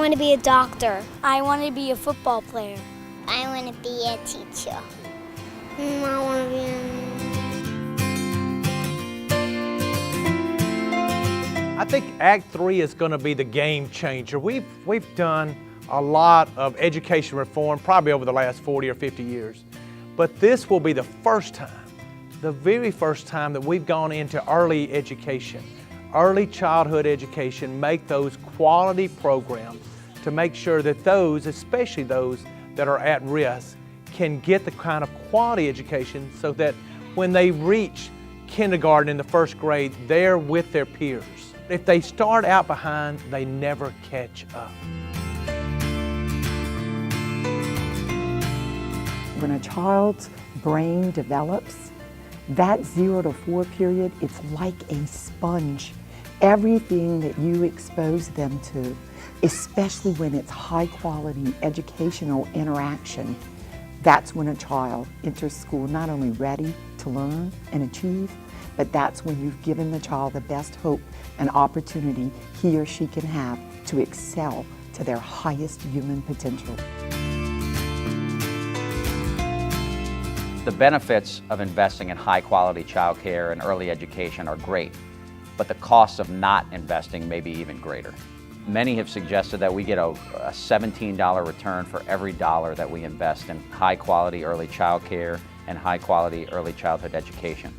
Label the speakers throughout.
Speaker 1: want to be a doctor.
Speaker 2: I want to be a football player.
Speaker 1: I want to be a teacher. I want to be
Speaker 3: I think Act 3 is going to be the game changer. We've done a lot of education reform, probably over the last 40 or 50 years. But this will be the first time, the very first time that we've gone into early education, early childhood education, make those quality programs to make sure that those, especially those that are at risk, can get the kind of quality education so that when they reach kindergarten in the first grade, they're with their peers. If they start out behind, they never catch up.
Speaker 4: When a child's brain develops, that 0 to 4 period, it's like a sponge. Everything that you expose them to, especially when it's high quality educational interaction, that's when a child enters school not only ready to learn and achieve, but that's when you've given the child the best hope and opportunity he or she can have to excel to their highest human potential.
Speaker 5: The benefits of investing in high-quality childcare and early education are great, but the costs of not investing may be even greater. Many have suggested that we get a $17 return for every dollar that we invest in high-quality early childcare and high-quality early childhood education.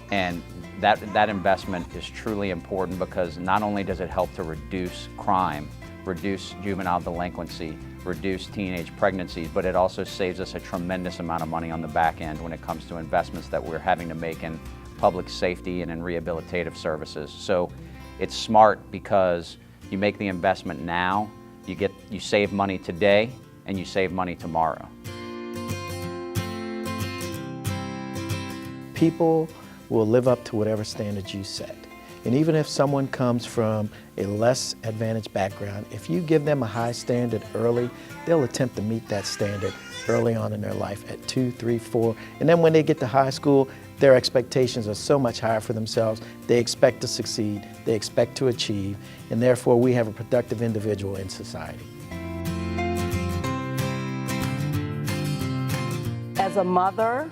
Speaker 5: And that investment is truly important because not only does it help to reduce crime, reduce juvenile delinquency, reduce teenage pregnancies, but it also saves us a tremendous amount of money on the back end when it comes to investments that we're having to make in public safety and in rehabilitative services. So it's smart because you make the investment now, you save money today, and you save money tomorrow.
Speaker 6: People will live up to whatever standards you set. And even if someone comes from a less advantaged background, if you give them a high standard early, they'll attempt to meet that standard early on in their life at 2, 3, 4. And then when they get to high school, their expectations are so much higher for themselves. They expect to succeed, they expect to achieve, and therefore we have a productive individual in society.
Speaker 7: As a mother,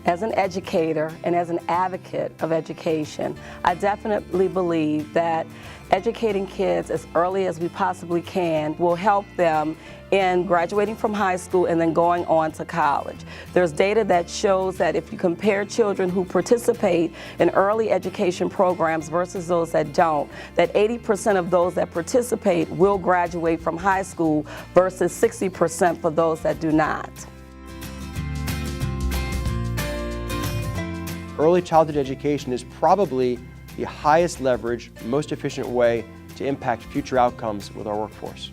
Speaker 7: as an educator, and as an advocate of education, I definitely believe that educating kids as early as we possibly can will help them in graduating from high school and then going on to college. There's data that shows that if you compare children who participate in early education programs versus those that don't, that 80% of those that participate will graduate from high school versus 60% for those that do not.
Speaker 8: Early childhood education is probably the highest leverage, most efficient way to impact future outcomes with our workforce.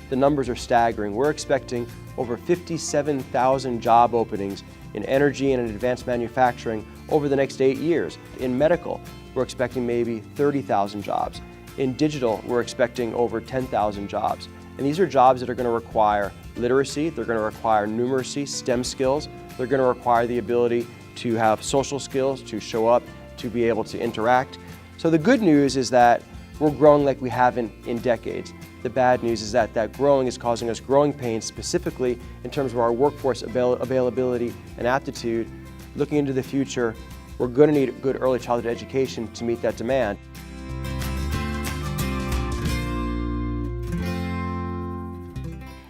Speaker 8: The numbers are staggering. We're expecting over 57,000 job openings in energy and in advanced manufacturing over the next 8 years. In medical, we're expecting maybe 30,000 jobs. In digital, we're expecting over 10,000 jobs. And these are jobs that are going to require literacy, they're going to require numeracy, STEM skills, they're going to require the ability to have social skills, to show up, to be able to interact. So the good news is that we're growing like we haven't in decades. The bad news is that that growing is causing us growing pains, specifically in terms of our workforce availability and aptitude. Looking into the future, we're going to need good early childhood education to meet that demand.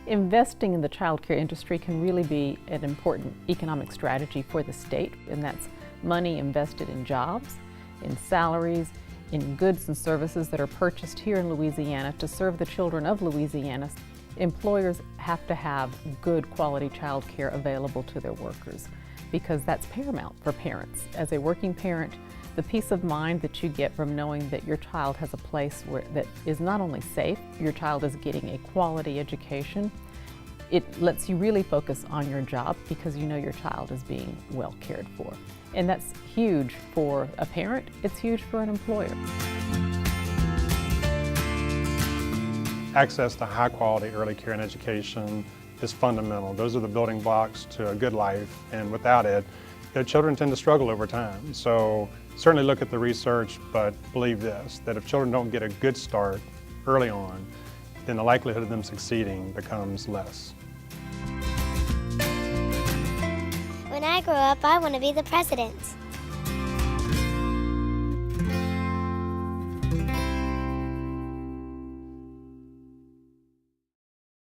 Speaker 9: Investing in the child care industry can really be an important economic strategy for the state, and that's money invested in jobs, in salaries, in goods and services that are purchased here in Louisiana to serve the children of Louisiana. Employers have to have good quality child care available to their workers because that's paramount for parents. As a working parent, the peace of mind that you get from knowing that your child has a place that is not only safe, your child is getting a quality education, it lets you really focus on your job because you know your child is being well cared for. And that's huge for a parent, it's huge for an employer.
Speaker 10: Access to high quality early care and education is fundamental. Those are the building blocks to a good life, and without it, children tend to struggle over time. So certainly look at the research, but believe this, that if children don't get a good start early on, then the likelihood of them succeeding becomes less.
Speaker 1: When I grow up, I want to be the president.